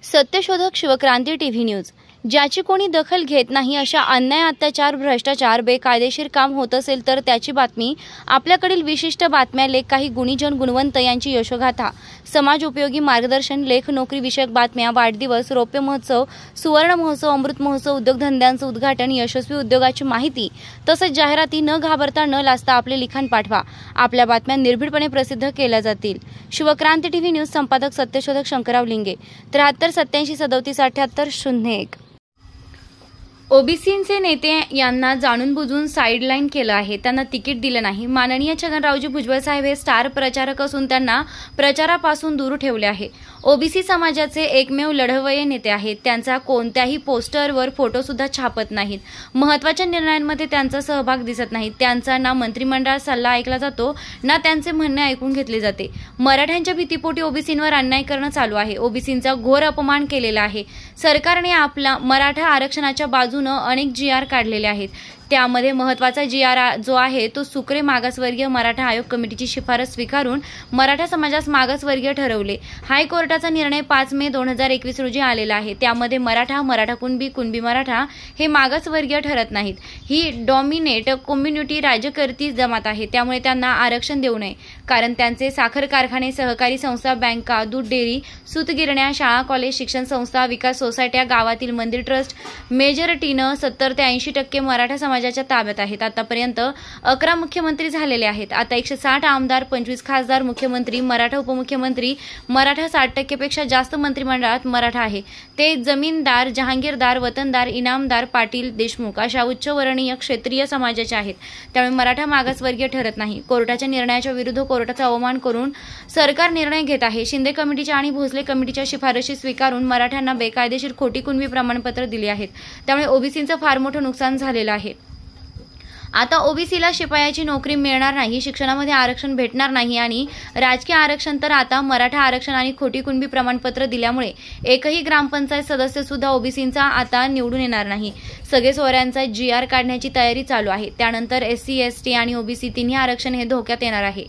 सत्यशोधक Shivkranti TV news. ज्याची कोणी दखल घेत नाही अशा अन्याय, अत्याचार, भ्रष्टाचार, बेकायदेशीर काम होत असेल तर त्याची बातमी, आपल्याकडील विशिष्ट बातम्या, लेख, काही गुणीजन गुणवंत यांची यशोगाथा, समाज उपयोगी मार्गदर्शन, लेख, नोकरी विषयक बातम्या, वाढदिवस, रौप्य महोत्सव, सुवर्ण महोत्सव, अमृत महोत्सव, उद्योगधंद्यांचं उद्घाटन, यशस्वी उद्योगाची माहिती तसंच जाहिराती न घाबरता न लाजता आपले लिखाण पाठवा। आपल्या बातम्या निर्भीडपणे प्रसिद्ध केल्या जातील। शिवक्रांती टीव्ही न्यूज संपादक सत्यशोधक शंकरराव लिंगे 73 87 37 78 01। ओबीसीचे नेते यांना जाणून बुजून साईडलाईन केलं आहे, त्यांना तिकीट दिलं नाही। माननीय छगनरावजी भुजबळ साहेब हे स्टार प्रचारक असून त्यांना प्रचारापासून दूर ठेवले आहे। ओबीसी समाजाचे एकमेव लढवय्ये नेते आहेत, त्यांचा कोणत्याही पोस्टरवर फोटो सुद्धा छापत नाहीत। महत्त्वाच्या निर्णयांमध्ये त्यांचा सहभाग दिसत नाही। त्यांचा ना मंत्रिमंडळात सल्ला ऐकला जातो ना त्यांचे म्हणणे ऐकून घेतले जाते। मराठ्यांच्या भीतीपोटी ओबीसींवर अन्याय करणं चालू आहे। ओबीसींचा घोर अपमान केलेला आहे। सरकारने आपला मराठा आरक्षणाच्या बाजूने अनेक GR काढलेले आहेत। त्यामध्ये महत्त्वाचा GR जो आहे तो सुक्रे मागासवर्गीय मराठा आयोग कमिटीची शिफारस स्वीकारून मराठा समाजास मागासवर्गीय ठरवले। हायकोर्टाचा निर्णय 5 मे 2021 रोजी आलेला आहे। त्यामध्ये मराठा, मराठा कुणबी, कुणबी मराठा हे मागासवर्गीय ठरत नाहीत। ही डॉमिनेट कम्युनिटी राज्यकर्ती जमात आहे, त्यामुळे त्यांना आरक्षण देऊ नये। कारण त्यांचे साखर कारखाने, सहकारी संस्था, बँका, दूध डेअरी, सूतगिरण्या, शाळा, कॉलेज, शिक्षण संस्था, विकास सोसायट्या, गावातील मंदिर ट्रस्ट मेजॉरिटीनं 70 ते 80% मराठा समाजाच्या ताब्यात आहेत। आतापर्यंत 11 मुख्यमंत्री झालेले आहेत। आता 160 आमदार, 25 खासदार, मुख्यमंत्री, मराठा उपमुख्यमंत्री, मराठा 60% पेक्षा जास्त मंत्रिमंडळात मराठा आहे। ते जमीनदार, जहांगीरदार, वतनदार, इनामदार, पाटील, देशमुख अशा उच्चवर्णीय क्षेत्रीय समाजाचे आहेत। त्यामुळे मराठा मागासवर्गीय ठरत नाही। कोर्टाच्या निर्णयाच्या विरुद्ध कोर्टाचा अवमान करून सरकार निर्णय घेत आहे। शिंदे कमिटीच्या आणि भोसले कमिटीच्या शिफारशी स्वीकारून मराठ्यांना बेकायदेशीर खोटी कुणबी प्रमाणपत्र दिली आहेत। त्यामुळे ओबीसींचं फार मोठं नुकसान झालेलं आहे। आता ओबीसीला शिपायाची नोकरी मिळणार नाही, शिक्षणामध्ये आरक्षण भेटणार नाही आणि राजकीय आरक्षण तर आता मराठा आरक्षण आणि खोटी कुणबी प्रमाणपत्र दिल्यामुळे एकही ग्रामपंचायत सदस्य सुद्धा ओबीसींचा आता निवडून येणार नाही। सगळे सोयऱ्यांचा GR काढण्याची तयारी चालू आहे। त्यानंतर SC, ST आणि ओबीसी तिन्ही आरक्षण हे धोक्यात येणार आहे।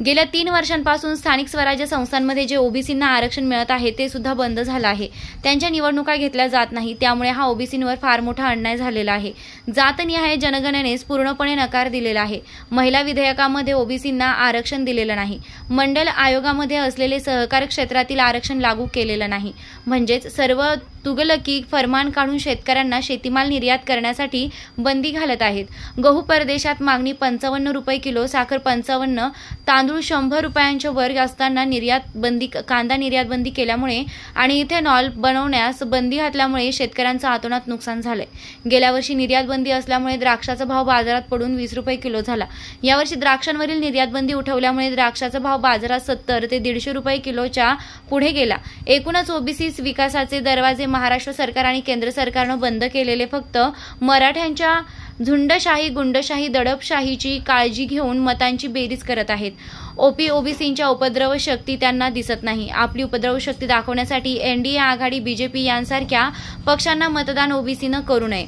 गेल्या 3 वर्षांपासून स्थानिक स्वराज्य संस्थांमध्ये जे ओबीसींना आरक्षण मिळत आहे ते सुद्धा बंद झालं आहे। त्यांच्या निवडणुका घेतल्या जात नाही, त्यामुळे हा ओबीसींवर फार मोठा अन्याय झालेला आहे। जातनिहाय जनगणनेस पूर्णपणे नकार दिलेला आहे। महिला विधेयकामध्ये ओबीसींना आरक्षण दिलेलं नाही। मंडल आयोगामध्ये असलेले सहकार क्षेत्रातील आरक्षण लागू केलेलं नाही। म्हणजेच सर्व तुगलकी फरमान काढून शेतकऱ्यांना शेतीमाल निर्यात करण्यासाठी बंदी घालत आहेत। गहू परदेशात मागणी 55 रुपये किलो, साखर 55, तांदूळ 100 रुपयांच्या वर असताना निर्यात बंदी, कांदा निर्यात बंदी केल्यामुळे आणि इथेनॉल बनवण्यास बंदी घातल्यामुळे शेतकऱ्यांचं अतोनात नुकसान झालंय। गेल्या वर्षी निर्यात बंदी असल्यामुळे द्राक्षाचा भाव बाजारात पडून 20 रुपये किलो झाला। यावर्षी द्राक्षांवरील निर्यात बंदी उठवल्यामुळे द्राक्षाचा भाव बाजारात 70 ते 150 रुपये किलोच्या पुढे गेला। एकूणच ओबीसी विकासाचे दरवाजे महाराष्ट्र सरकार आणि केंद्र सरकारनं बंद केलेले फक्त मराठ्यांच्या झुंडशाही, गुंडशाही, दडपशाहीची काळजी घेऊन मतांची बेरीज करत आहेत। ओबीसींच्या उपद्रव शक्ती त्यांना दिसत नाही। आपली उपद्रव शक्ती दाखवण्यासाठी NDA आघाडी, BJP यांसारख्या पक्षांना मतदान ओबीसीनं करू नये।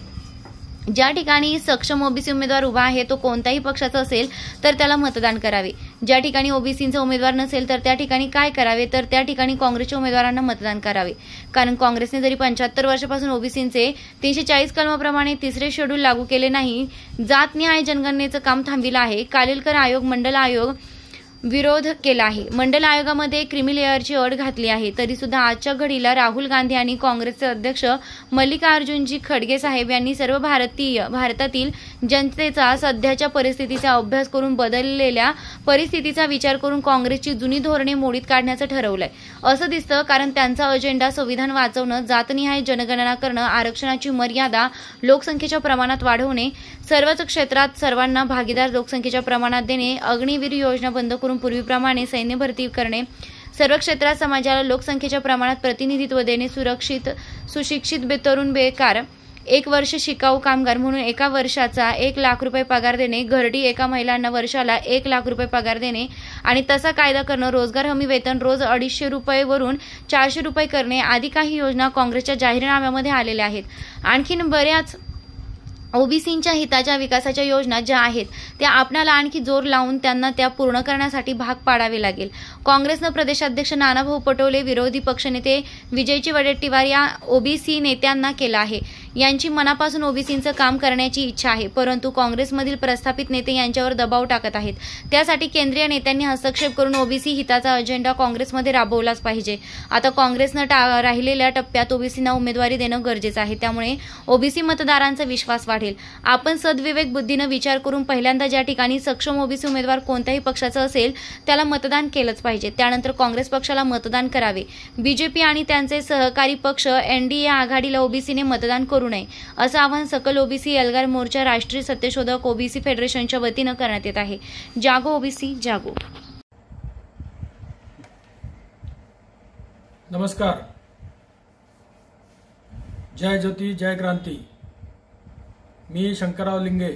ज्या ठिकाणी सक्षम ओबीसी उमेदवार उभा आहे तो कोणत्याही पक्षाचा असेल तर त्याला मतदान करावे। ज्या ठिकाणी ओबीसींचा उमेदवार नसेल तर त्या ठिकाणी काय करावे, तर त्या ठिकाणी काँग्रेसच्या उमेदवारांना मतदान करावे। कारण काँग्रेसने जरी 75 वर्षापासून ओबीसींचे 340 कलमाप्रमाणे 3रे शेड्यूल लागू केले नाही, जात न्याय जनगणनेचं काम थांबविलं आहे। कालेलकर आयोग, मंडल आयोग विरोध केला आहे। मंडल आयोगामध्ये क्रीमी लेअरची अट घातली आहे। तरी सुद्धा आजच्या घडीला राहुल गांधी आणि काँग्रेसचे अध्यक्ष मल्लिकार्जुनजी खडगे साहेब यांनी सर्व भारतातील जनतेचा सध्याच्या परिस्थितीचा अभ्यास करून बदललेल्या परिस्थितीचा विचार करून काँग्रेसची जुनी धोरणे मोडीत काढण्याचं ठरवलंय असं दिसतं। कारण त्यांचा अजेंडा संविधान वाचवणं, जातनिहाय जनगणना करणं, आरक्षणाची मर्यादा लोकसंख्येच्या प्रमाणात वाढवणे, सर्वच क्षेत्रात सर्वांना भागीदार लोकसंख्येच्या प्रमाणात देणे, अग्निवीर योजना बंद करून पूर्वीप्रमाणे सैन्य भरती करणे, सर्व क्षेत्रात समाजाला लोकसंख्येच्या प्रमाणात प्रतिनिधित्व देणे, सुशिक्षित तरुण बेकार 1 वर्ष शिकाऊ कामगार म्हणून एका वर्षाचा 1 लाख रुपये पगार देणे, घरटी एका महिलांना वर्षाला 1 लाख रुपये पगार देणे आणि तसा कायदा करणं, रोजगार हमी वेतन रोज 250 रुपये वरून 400 रुपये करणे आदी काही योजना काँग्रेसच्या जाहीरनाम्यामध्ये आलेल्या आहेत। आणखीन बऱ्याच ओबीसींच्या हिताच्या विकासाच्या योजना ज्या आहेत त्या आपणाला आणखी जोर लावून त्यांना त्या पूर्ण करण्यासाठी भाग पाडावे लागेल. काँग्रेसनं प्रदेशाध्यक्ष नानाभाऊ पटोले, विरोधी पक्षनेते विजयजी वडेट्टीवार या ओबीसी नेत्यांना केलं आहे. यांची मनापासून ओबीसींचं काम करण्याची इच्छा आहे, परंतु काँग्रेसमधील प्रस्थापित नेते यांच्यावर दबाव टाकत आहेत. त्यासाठी केंद्रीय नेत्यांनी हस्तक्षेप करून ओबीसी हिताचा अजेंडा काँग्रेसमध्ये राबवलाच पाहिजे. आता काँग्रेसनं राहिलेल्या टप्प्यात ओबीसींना उमेदवारी देणं गरजेचं आहे. त्यामुळे ओबीसी मतदारांचा विश्वास वाढेल. आपण सद्विवेक बुद्धीनं विचार करून पहिल्यांदा ज्या ठिकाणी सक्षम ओबीसी उमेदवार कोणत्याही पक्षाचं असेल त्याला मतदान केलंच पाहिजे. त्यानंतर काँग्रेस पक्षाला मतदान करावे. बीजेपी आणि त्यांचे सहकारी पक्ष एनडीए आघाडीला ओबीसीने मतदान करू नये असं आवाहन सकल ओबीसी एल्गार मोर्चा राष्ट्रीय सत्यशोधक ओबीसी फेडरेशनच्या वतीनं करण्यात येत आहे. जागो ओबीसी जागो. नमस्कार. जय ज्योती जय क्रांती. मी शंकरराव लिंगे,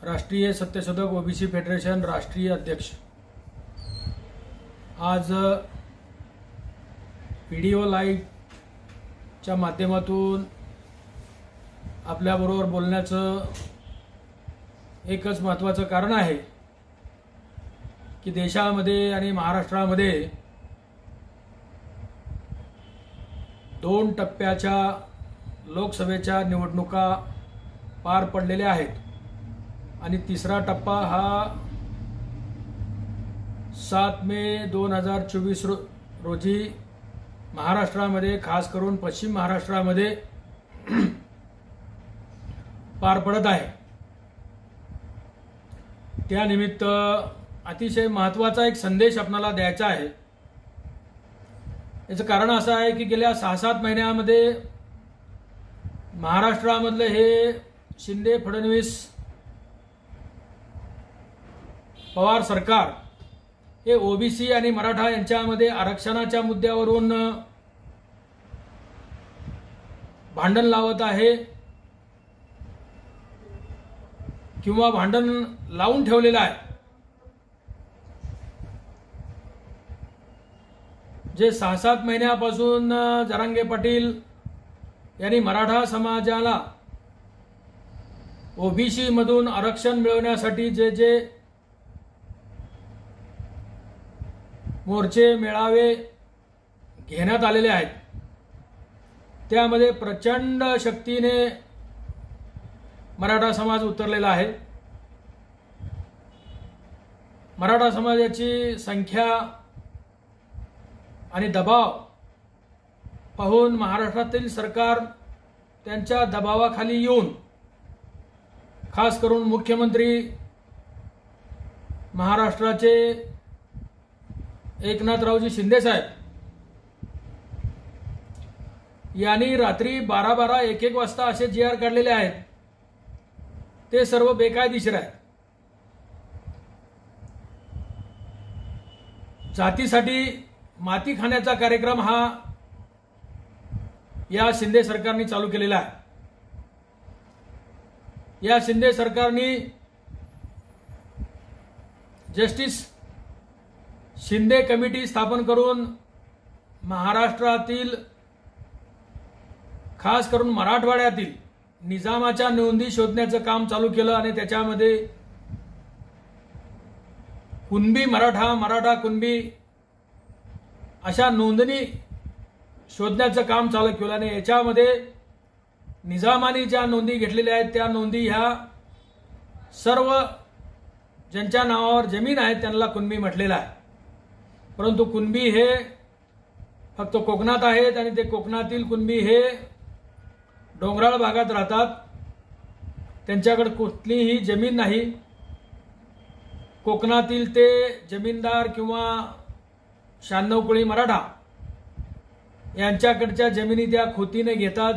राष्ट्रीय सत्यशोधक ओबीसी फेडरेशन राष्ट्रीय अध्यक्ष. आज व्हिडिओ लाईव्हच्या माध्यमातून आपल्याबरोबर बोलण्याचं एकच महत्त्वाचं कारण आहे की देशामध्ये आणि महाराष्ट्रामध्ये 2 टप्प्याच्या लोकसभेच्या निवडणुका पार पडलेल्या आहेत आणि तिसरा टप्पा हा 7 मे 2024 रोजी महाराष्ट्रामध्ये, खास करून पश्चिम महाराष्ट्रामध्ये पार पडत आहे. त्यानिमित्त अतिशय महत्त्वाचा एक संदेश आपल्याला द्यायचा आहे. याचं कारण असं आहे की गेल्या 6-7 महिन्यामध्ये महाराष्ट्रामधलं हे शिंदे फडणवीस पवार सरकार हे ओबीसी आणि मराठा यांच्यामध्ये आरक्षणाच्या मुद्द्यावरून भांडण लावत आहे किंवा भांडण लावून ठेवलेलं आहे. जे 6-7 महिन्यापासून जरांगे पाटील यांनी मराठा समाजाला ओबीसी मधून आरक्षण मिळवण्यासाठी जे मोर्चे मेळावे घेण्यात आलेले आहेत, त्यामध्ये प्रचंड शक्तीने मराठा समाज उतरलेला आहे. मराठा समाजाची संख्या आणि दबाव पाहून महाराष्ट्रातील सरकार त्यांच्या दबावाखाली येऊन, खास करून मुख्यमंत्री महाराष्ट्राचे एकनाथरावजी शिंदे साहेब यांनी रात्री 12-12, 1-1 वाजता असे GR काढलेले आहेत. ते सर्व बेकायदेशीर आहेत. जातीसाठी माती खाण्याचा कार्यक्रम हा या शिंदे सरकारने चालू केलेला आहे. या शिंदे सरकारने जस्टिस शिंदे कमिटी स्थापन करून महाराष्ट्रातील, खास करून मराठवाड्यातील निजामाच्या नोंदी शोधण्याचं काम चालू केलं आणि त्याच्यामध्ये कुणबी मराठा, मराठा कुणबी अशा नोंदणी शोधण्याचं काम चालू केलं आणि याच्यामध्ये निजामाने ज्या नोंदी घेतलेल्या आहेत त्या नोंदी ह्या सर्व ज्यांच्या नावावर जमीन आहे त्यांना कुणबी म्हटलेलं आहे. परंतु कुणबी हे फक्त कोकणात आहेत आणि ते कोकणातील कुणबी हे डोंगराळ भागात राहतात. त्यांच्याकडे कुठलीही जमीन नाही. कोकणातील ते जमीनदार किंवा 96 कुळी मराठा यांच्याकडच्या जमिनी त्या खोतीने घेतात,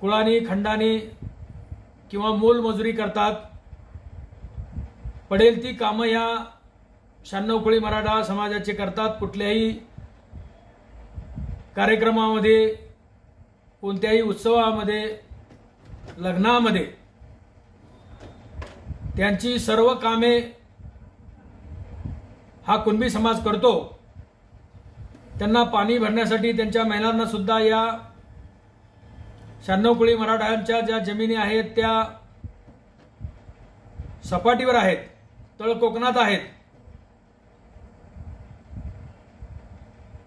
कुळानी खंडानी किंवा मोलमजुरी करतात. पडेल ती कामं या 96 कुळी मराठा समाजाचे करतात. कुठल्याही कार्यक्रमामध्ये, कोणत्याही उत्सवामध्ये, लग्नामध्ये त्यांची सर्व कामे हा कुणबी समाज करतो. त्यांना पाणी भरण्यासाठी त्यांच्या महिलांना सुद्धा या 96 कोळी मराठ्यांच्या ज्या जमिनी आहेत त्या सपाटीवर आहेत, तळ कोकणात आहेत.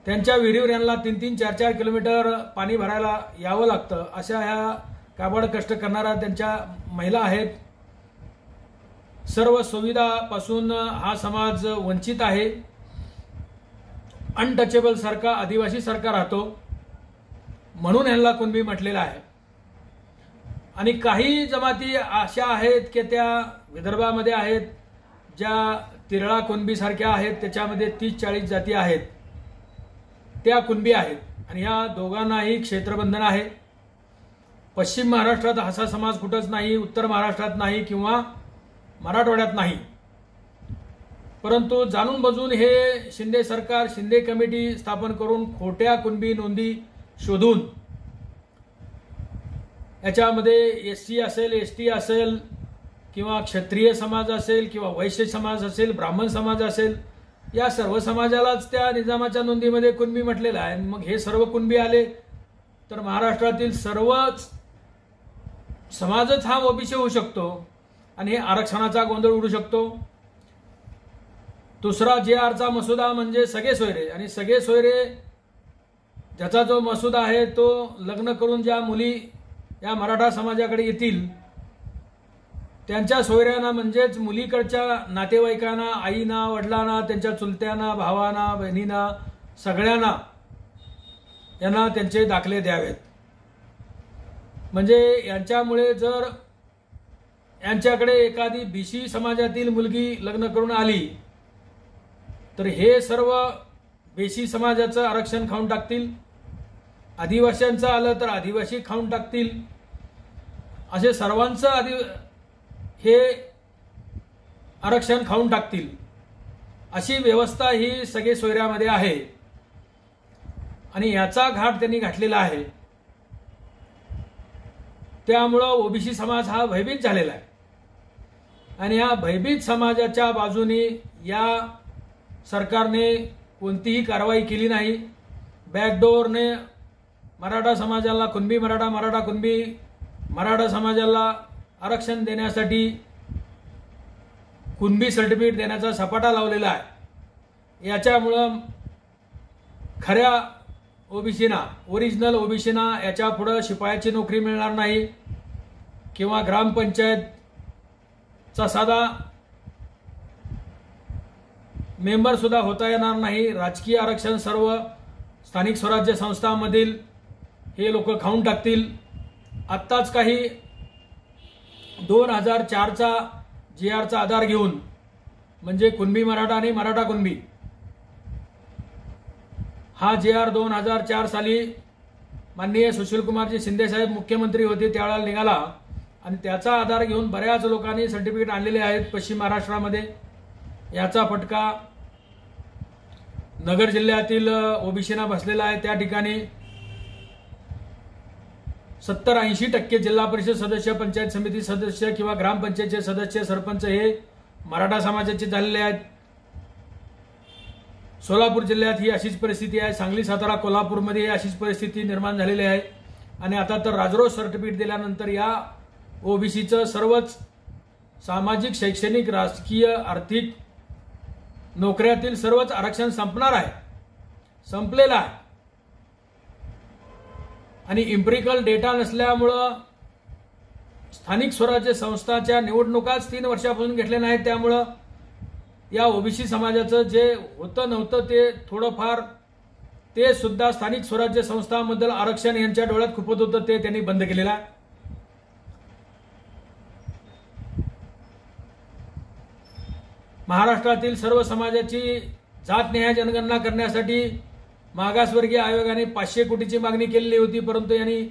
त्यांच्या विहिरीवर यांना 3-3, 4-4 किलोमीटर पाणी भरायला यावं लागतं. अशा ह्या काबाड कष्ट करणाऱ्या त्यांच्या महिला आहेत. सर्व सुविधापासून हा समाज वंचित आहे. अनटचेबल सारखा आदिवासी सारखा राहतो, म्हणून ह्यांना कुणबी म्हटलेलं आहे. आणि काही जमाती अशा आहेत की त्या विदर्भामध्ये आहेत, ज्या तिरळा कुणबी सारख्या आहेत, त्याच्यामध्ये 30-40 जाती आहेत, त्या कुणबी आहेत. आणि या दोघांनाही क्षेत्रबंधन आहे. पश्चिम महाराष्ट्रात असा समाज कुठंच नाही, उत्तर महाराष्ट्रात नाही किंवा मराठवाड्यात नाही. परंतु जाणून बजून हे शिंदे सरकार, शिंदे कमिटी स्थापन करून खोट्या कुणबी नोंदी शोधून याच्यामध्ये SC असेल, ST असेल किंवा क्षत्रिय समाज असेल किंवा वैश्य समाज असेल, ब्राह्मण समाज असेल, या सर्व समाजालाच त्या निजामाच्या नोंदीमध्ये कुणबी म्हटलेलं आहे. मग हे सर्व कुणबी आले तर महाराष्ट्रातील सर्वच समाजच हा ओबीसी होऊ शकतो आणि हे आरक्षणाचा गोंधळ उडू शकतो. दुसरा JRचा मसुदा म्हणजे सगळे सोयरे, आणि सगळे सोयरे ज्याचा जो मसुदा आहे तो लग्न करून ज्या मुली या मराठा समाजाकडे येतील त्यांच्या सोयऱ्यांना, म्हणजेच मुलीकडच्या नातेवाईकांना, आईना, वडिलांना, त्यांच्या चुलत्यांना, भावांना, बहिणींना, सगळ्यांना यांना त्यांचे दाखले द्यावेत. म्हणजे यांच्यामुळे जर यांच्याकडे एखादी BC समाजातील मुलगी लग्न करून आली तर हे सर्व BC समाजाचं आरक्षण खाऊन टाकतील. आदिवासींचं आलं तर आदिवासी खाऊन टाकतील. असे सर्वांचं हे आरक्षण खाऊन टाकतील. अशी व्यवस्था ही सगळे सोयऱ्यामध्ये आहे आणि याचा घाट त्यांनी घातलेला आहे. त्यामुळं ओबीसी समाज हा भयभीत झालेला आहे आणि या भयभीत समाजाच्या बाजूने या सरकारने कोणतीही कारवाई केली नाही. बॅकडोअरने मराठा समाजाला कुणबी मराठा, मराठा कुणबी, मराठा समाजाला आरक्षण देण्यासाठी कुणबी सर्टिफिकेट देण्याचा सपाटा लावलेला आहे. याच्यामुळं खऱ्या ओबीसीना, ओरिजिनल ओबीसीना याच्या पुढे शिपायाची नोकरी मिळणार नाही किंवा ग्रामपंचायतचा साधा मेंबर सुद्धा होता येणार नाही. राजकीय आरक्षण सर्व स्थानिक स्वराज्य संस्थांमधील हे लोक खाऊन टाकतील. आत्ताच काही 2004चा JRचा आधार घेऊन, म्हणजे कुणबी मराठा आणि मराठा कुणबी, हा JR 2004 साली माननीय सुशीलकुमारजी शिंदे साहेब मुख्यमंत्री होते त्यावेळेला निघाला आणि त्याचा आधार घेऊन बऱ्याच लोकांनी सर्टिफिकेट आणलेले आहेत पश्चिम महाराष्ट्रामध्ये. याचा फटका नगर जिल्ह्यातील ओबीसीना बसलेला आहे. त्या ठिकाणी 70-80% जिल्हा परिषद सदस्य, पंचायत समिती सदस्य किंवा ग्रामपंचायतचे सदस्य, सरपंच हे मराठा समाजाचे झालेले आहेत. सोलापूर जिल्ह्यात ही अशीच परिस्थिती आहे. सांगली, सातारा, कोल्हापूरमध्ये अशीच परिस्थिती निर्माण झालेली आहे. आणि आता तर राजरोस सर्टिफिकेट दिल्यानंतर या ओबीसीचं सर्वच सामाजिक, शैक्षणिक, राजकीय, आर्थिक, नोकऱ्यातील सर्वच आरक्षण संपणार आहे, संपलेलं आहे. आणि इम्पिरिकल डेटा नसल्यामुळं स्थानिक स्वराज्य संस्थाच्या निवडणुकाच 3 वर्षापासून घेतल्या नाहीत. त्यामुळं या ओबीसी समाजाचं जे होतं नव्हतं ते थोडंफार, ते सुद्धा स्थानिक स्वराज्य संस्थांमधलं आरक्षण यांच्या डोळ्यात खुपत होतं, ते त्यांनी बंद केलेलं आहे. महाराष्ट्रातील सर्व समाजाची जातनिहाय जनगणना करण्यासाठी मागासवर्गीय आयोगाने 500 कोटीची मागणी केलेली होती, परंतु यांनी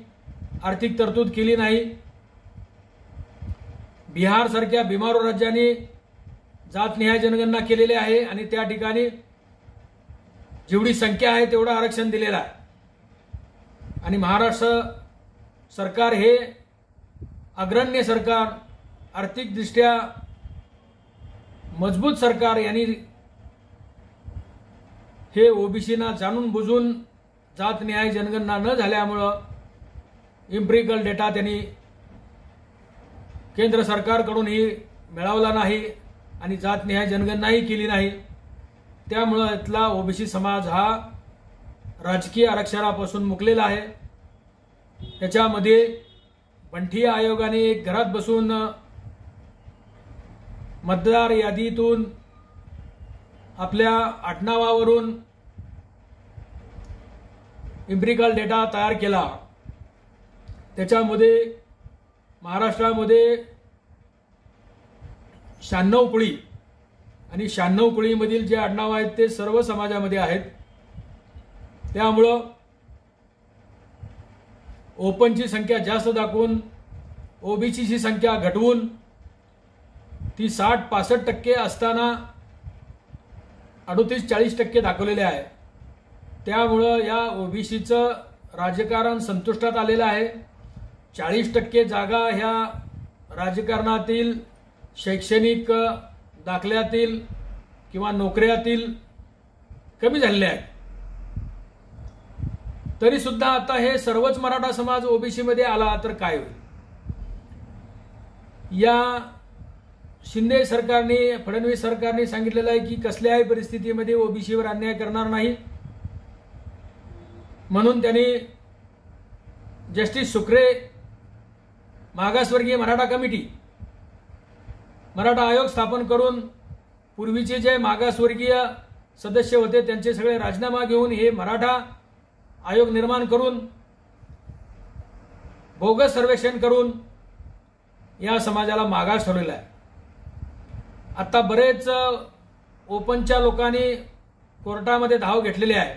आर्थिक तरतूद केली नाही. बिहार सारख्या बिमारो राज्यांनी जातनिहाय जनगणना केलेली आहे आणि त्या ठिकाणी जेवढी संख्या आहे तेवढं आरक्षण दिलेलं आहे. आणि महाराष्ट्र सरकार हे अग्रण्य सरकार, आर्थिकदृष्ट्या मजबूत सरकार, यांनी हे ओबीसीना जाणून बुजून जात न्याय जनगणना न झाल्यामुळं इम्पिरिकल डेटा त्यांनी केंद्र सरकारकडूनही मिळवला नाही आणि जातनिहाय जनगणनाही केली नाही। त्यामुळे इथला ओबीसी समाज हा राजकीय आरक्षणापासून मुकलेला आहे। त्याच्यामध्ये बंठी आयोगाने एक घरात बसून मतदार यादीतून आपल्या आडनावावरून इम्पिरिकल डेटा तयार केला। त्याच्यामध्ये महाराष्ट्रामध्ये 96 कुळी आणि 96 कुळीमधील जे आडनाव आहेत ते सर्व समाजामध्ये आहेत। त्यामुळं ओपनची संख्या जास्त दाखवून ओबीसीची संख्या घटवून ती 60-65% असताना 38-40% दाखवलेले आहे। त्यामुळं या ओबीसीचं राजकारण संतुष्टात आलेलं आहे। 40% जागा ह्या राजकारणातील शैक्षणिक दाखल्यातील किंवा नोकऱ्यातील कमी झालेल्या आहेत। तरी सुद्धा आता हे सर्वच मराठा समाज ओबीसी मध्ये आला तर काय होईल? या शिंदे सरकारने फडणवीस सरकारने सांगितलेलं आहे की कसल्याही परिस्थितीमध्ये ओबीसीवर अन्याय करणार नाही, म्हणून त्यांनी जस्टिस सुक्रे मागासवर्गीय मराठा कमिटी मराठा आयोग स्थापन करून पूर्वीचे जे मागासवर्गीय सदस्य होते त्यांचे सगळे राजीनामा घेऊन हे मराठा आयोग निर्माण करून बोगस सर्वेक्षण करून या समाजाला मागास ठरवलेला आहे। आता बरेच ओपनच्या लोकांनी कोर्टामध्ये धाव घेतलेली आहे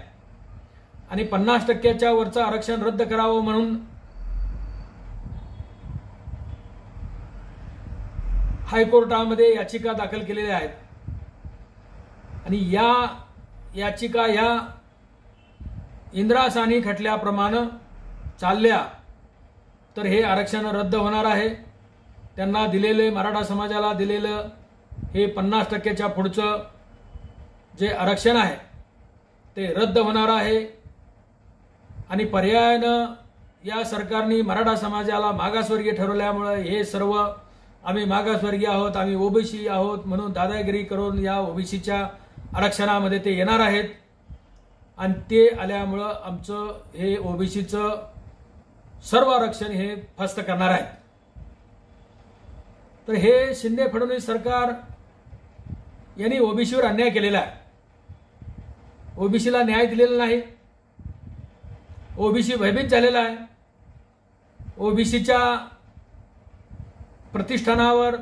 आणि 50% वरचं आरक्षण रद्द करावं म्हणून हायकोर्टामध्ये याचिका दाखल केलेल्या आहेत आणि या याचिका ह्या इंद्रासानी खटल्याप्रमाणे चालल्या तर हे आरक्षण रद्द होणार आहे। त्यांना दिलेले मराठा समाजाला दिलेलं हे 50% पुढचं जे आरक्षण आहे ते रद्द होणार आहे आणि पर्यायानं या सरकारने मराठा समाजाला मागासवर्गीय ठरवल्यामुळे हे सर्व आम्ही मागासवर्गीय आहोत, आम्ही ओबीसी आहोत म्हणून दादागिरी करून या ओबीसीच्या आरक्षणामध्ये ते येणार आहेत आणि ते आल्यामुळं आमचं हे ओबीसीचं सर्व आरक्षण हे फस्त करणार आहेत। तर हे शिंदे फडणवीस सरकार यांनी ओबीसीवर अन्याय केलेला आहे। ओबीसीला न्याय दिलेला नाही, ओबीसी भयभीत झालेला आहे। ओबीसीच्या प्रतिष्ठानावर,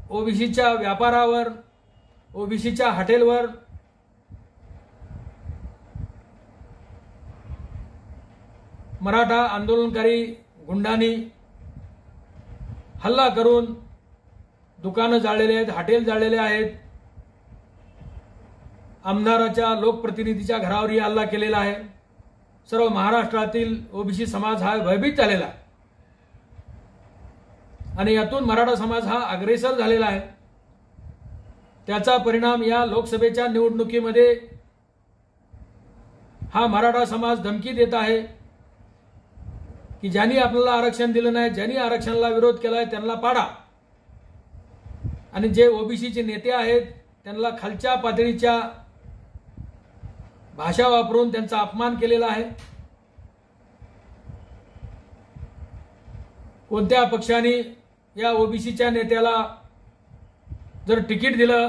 ओबीसीच्या व्यापारावर, ओबीसीच्या हॉटेलवर मराठा आंदोलनकारी गुंडांनी हल्ला करून दुकानं जाळलेले आहेत, हॉटेल जाळलेले आहेत। आमदाराच्या लोकप्रतिनिधीच्या घरावरही हल्ला केलेला आहे। सर्व महाराष्ट्रातील ओबीसी समाज हा भयभीत झालेला आहे आणि यातून मराठा समाज हा अग्रेसर झालेला आहे। त्याचा परिणाम या लोकसभेच्या निवडणुकीमध्ये हा मराठा समाज धमकी देत आहे की ज्यांनी आपल्याला आरक्षण दिलं नाही, ज्यांनी आरक्षणाला विरोध केलाय त्यांना पाडा आणि जे ओबीसीचे नेते आहेत त्यांना खालच्या पातळीच्या भाषा वापरून त्यांचा अपमान केलेला आहे। कोणत्या पक्षाने या ओबीसीच्या नेत्याला जर तिकीट दिलं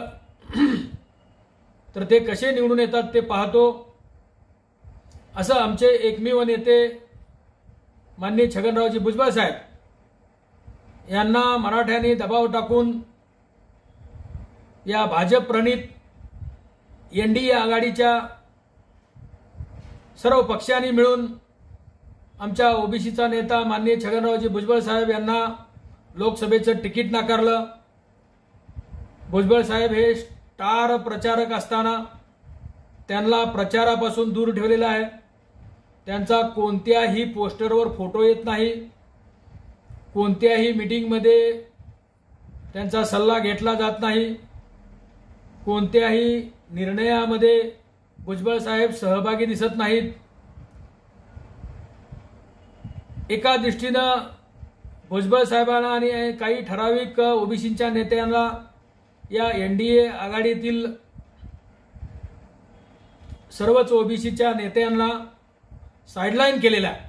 तर ते कसे निवडून येतात ते पाहतो, असं आमचे एकमेव नेते माननीय छगनरावजी भुजबळ साहेब यांना मराठ्यांनी दबाव टाकून या भाजप प्रणित एनडीए आघाडीच्या सर्व पक्षांनी मिळून आमच्या ओबीसीचा नेता माननीय छगनरावजी भुजबळ साहेब यांना लोकसभेचं तिकीट नाकारलं। भुजबळ साहेब हे स्टार प्रचारक असताना त्यांना प्रचारापासून दूर ठेवलेलं आहे। त्यांचा कोणत्याही पोस्टरवर फोटो येत नाही, कोणत्याही मीटिंगमध्ये त्यांचा सल्ला घेतला जात नाही, कोणत्याही निर्णयामध्ये भुजबळ साहेब सहभागी दिसत नाहीत। एका दृष्टीनं भुजबळ साहेबांना आणि काही ठराविक ओबीसीच्या नेत्यांना या एनडीए आघाडीतील सर्वच ओबीसीच्या नेत्यांना साइडलाईन केलेला आहे.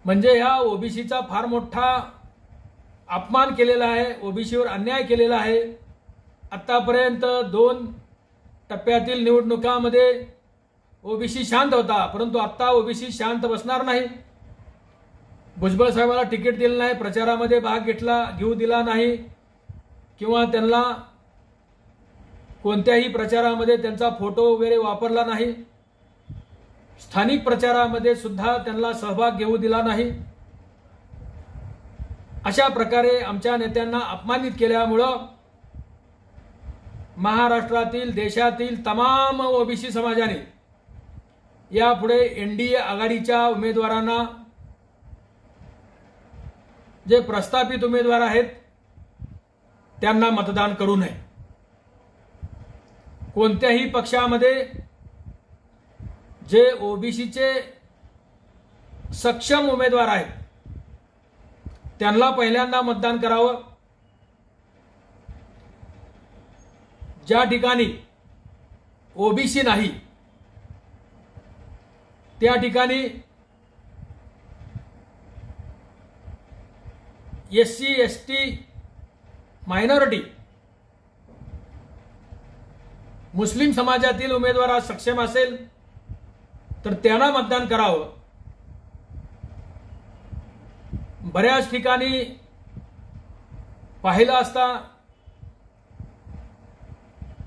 म्हणजे ह्या ओबीसीचा फार मोठा अपमान केलेला आहे, ओबीसीवर अन्याय केलेला आहे. आतापर्यंत 2 टप्प्यातील निवडणुकांमध्ये ओबीसी शांत होता, परंतु आता ओबीसी शांत बसणार नाही. भुजबळ साहेबांना तिकीट दिलं नाही, प्रचारामध्ये भाग घेऊ दिला नाही किंवा त्यांना कोणत्याही प्रचारामध्ये त्यांचा फोटो वगैरे वापरला नाही. स्थानिक प्रचारामध्ये सुद्धा त्यांना सहभाग घेऊ दिला नाही. अशा प्रकारे आमच्या नेत्यांना अपमानित केल्यामुळं महाराष्ट्रातील देशातील तमाम ओबीसी समाजाने यापुढे एनडीए आघाडीच्या उमेदवारांना, जे प्रस्थापित उमेदवार आहेत त्यांना मतदान करू नये. कोणत्याही पक्षामध्ये जे ओबीसीचे सक्षम उमेदवार आहेत त्यांना पहिल्यांदा मतदान करावं. ज्या ठिकाणी ओबीसी नाही त्या ठिकाणी एससी एसटी मायनॉरिटी मुस्लिम समाजातील उमेदवार सक्षम असेल तर त्यांना मतदान करावं. बऱ्याच ठिकाणी पाहिलं असता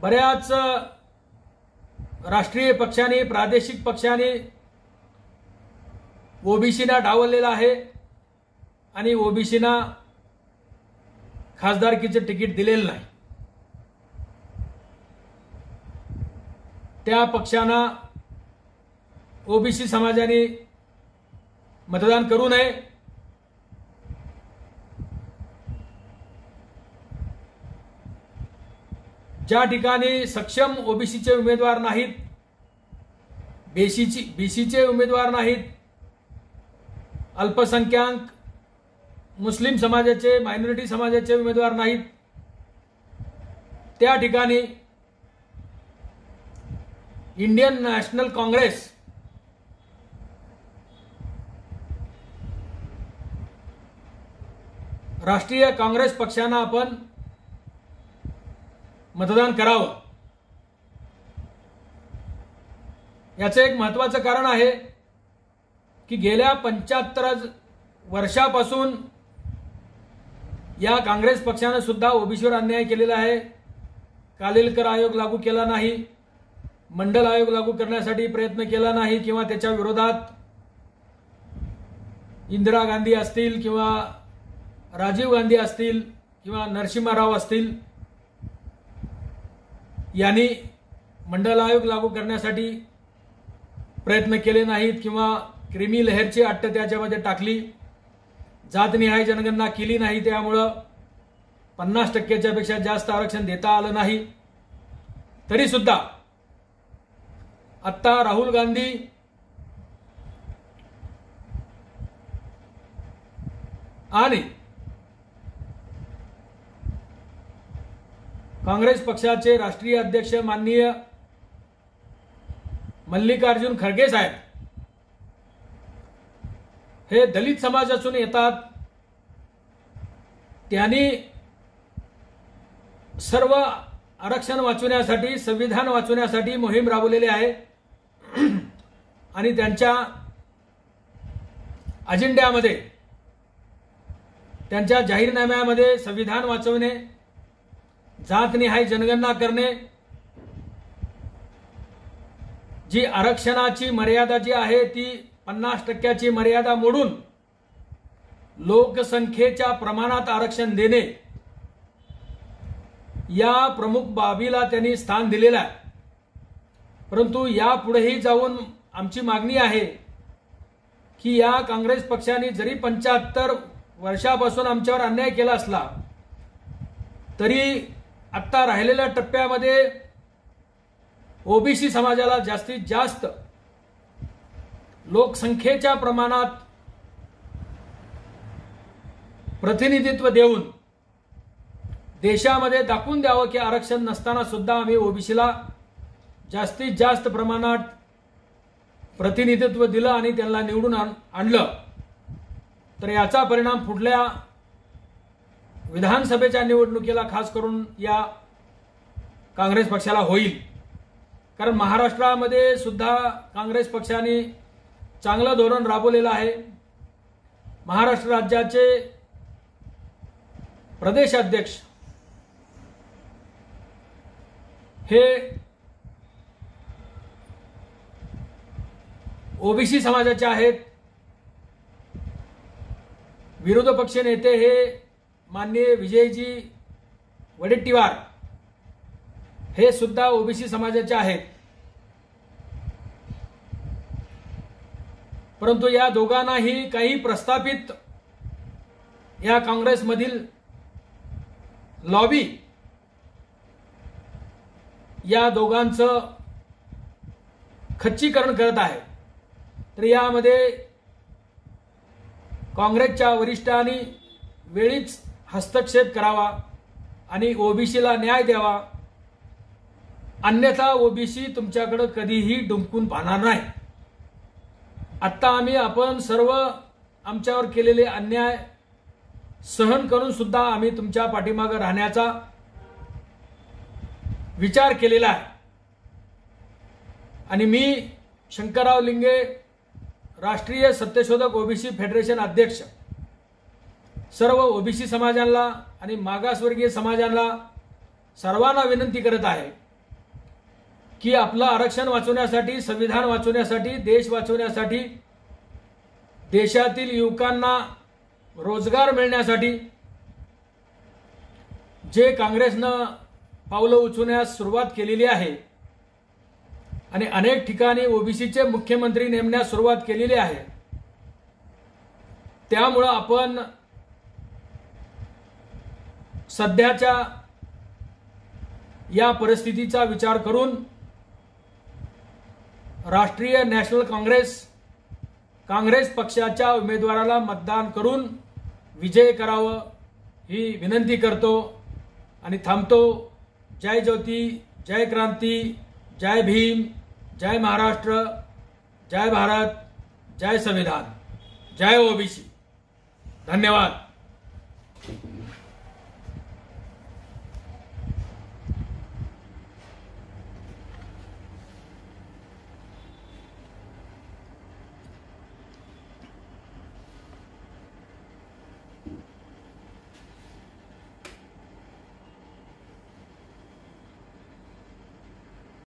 बऱ्याच राष्ट्रीय पक्षांनी, प्रादेशिक पक्षांनी ओबीसीना डावललेला आहे आणि ओबीसीना खासदारकीचे तिकीट दिलेलं नाही. त्या पक्षांना ओबीसी समाजाने मतदान करू नये. ज्या ठिकाणी सक्षम ओबीसीचे उमेदवार नाहीत, बीसीचे उमेदवार नाहीत, अल्पसंख्याक मुस्लिम समाजाचे, मायनॉरिटी समाजाचे उमेदवार नाहीत, त्या ठिकाणी इंडियन नॅशनल काँग्रेस राष्ट्रीय काँग्रेस पक्षांना आपण मतदान करावं. याचं एक महत्त्वाचं कारण आहे की गेल्या 75 वर्षापासून या काँग्रेस पक्षाने सुद्धा ओबीसीवर अन्याय केलेला आहे. कालेलकर आयोग लागू केला नाही, मंडल आयोग लागू करण्यासाठी प्रयत्न केला नाही किंवा त्याच्या विरोधात इंदिरा गांधी असतील किंवा राजीव गांधी असतील किंवा नरसिंहराव असतील यांनी मंडल आयोग लागू करण्यासाठी प्रयत्न केले नाहीत किंवा क्रिमी लहरची अट्ट त्याच्यामध्ये टाकली, जातनिहाय जनगणना केली नाही, त्यामुळं 50%च्या पेक्षा जास्त आरक्षण देता आलं नाही. तरी सुद्धा आता राहुल गांधी आणि काँग्रेस पक्षाचे राष्ट्रीय अध्यक्ष माननीय मल्लिकार्जुन खरगे साहेब हे दलित समाजातून येतात. त्यांनी सर्व आरक्षण वाचवण्यासाठी, संविधान वाचवण्यासाठी मोहीम राबवलेली आहे आणि त्यांच्या अजेंड्यामध्ये, त्यांच्या जाहीरनाम्यामध्ये संविधान वाचवणे, जातनिहाय जनगणना करणे, जी आरक्षणाची मर्यादा जी आहे ती 50%ची मर्यादा मोडून लोकसंख्येच्या प्रमाणात आरक्षण देणे, या प्रमुख बाबीला त्यांनी स्थान दिलेलं आहे. परंतु यापुढेही जाऊन आमची मागणी आहे की या काँग्रेस पक्षाने जरी 75 वर्षापासून आमच्यावर अन्याय केला असला तरी आता राहिलेल्या टप्प्यामध्ये ओबीसी समाजाला जास्तीत जास्त लोकसंख्येच्या प्रमाणात प्रतिनिधित्व देऊन देशामध्ये दाखवून द्यावं की आरक्षण नसताना सुद्धा आम्ही ओबीसीला जास्तीत जास्त प्रमाणात प्रतिनिधित्व दिलं आणि त्यांना निवडून आणलं, तर याचा परिणाम पुढल्या विधानसभेच्या निवडणुकीला खास करून या काँग्रेस पक्षाला होईल. कारण महाराष्ट्रामध्ये सुद्धा काँग्रेस पक्षाने चांगलं धोरण राबवलेलं आहे. महाराष्ट्र राज्याचे प्रदेश अध्यक्ष हे ओबीसी समाजाचे आहेत. विरोधी पक्ष नेते हे माननीय विजयजी वडेट्टीवार हे सुद्धा ओबीसी समाजाचे आहेत. परंतु या दोघांनाही काही प्रस्थापित या काँग्रेसमधील लॉबी या दोघांचं खच्चीकरण करत आहे. तर यामध्ये काँग्रेसच्या वरिष्ठांनी वेळीच हस्तक्षेप करावा आणि ओबीसीला न्याय द्यावा, अन्यथा ओबीसी तुमच्याकडे कधीही डुंकून पाहणार नाही. आता आपण सर्व आमच्यावर केलेले अन्याय सहन करून सुद्धा आम्ही तुमच्या पाठीमागे राहण्याचा विचार केलेला आहे. आणि मी शंकरराव लिंगे, राष्ट्रीय सत्यशोधक ओबीसी फेडरेशन अध्यक्ष, सर्व ओबीसी समाजांना आणि मागासवर्गीय समाजांना सर्वांना विनंती करत आहे की आपलं आरक्षण वाचवण्यासाठी, संविधान वाचवण्यासाठी, देश वाचवण्यासाठी, देशातील युवकांना रोजगार मिळण्यासाठी जे काँग्रेसनं पावलं उचलण्यास सुरुवात केलेली आहे आणि अनेक ठिकाणी ओबीसीचे मुख्यमंत्री नेमण्यास सुरुवात केलेली आहे, त्यामुळे आपण सध्याच्या या परिस्थितीचा विचार करून राष्ट्रीय नॅशनल काँग्रेस पक्षाच्या उमेदवाराला मतदान करून विजय करावं ही विनंती करतो आणि थांबतो. जय ज्योती, जय क्रांती, जय भीम, जय महाराष्ट्र, जय भारत, जय संविधान, जय ओबीसी. धन्यवाद.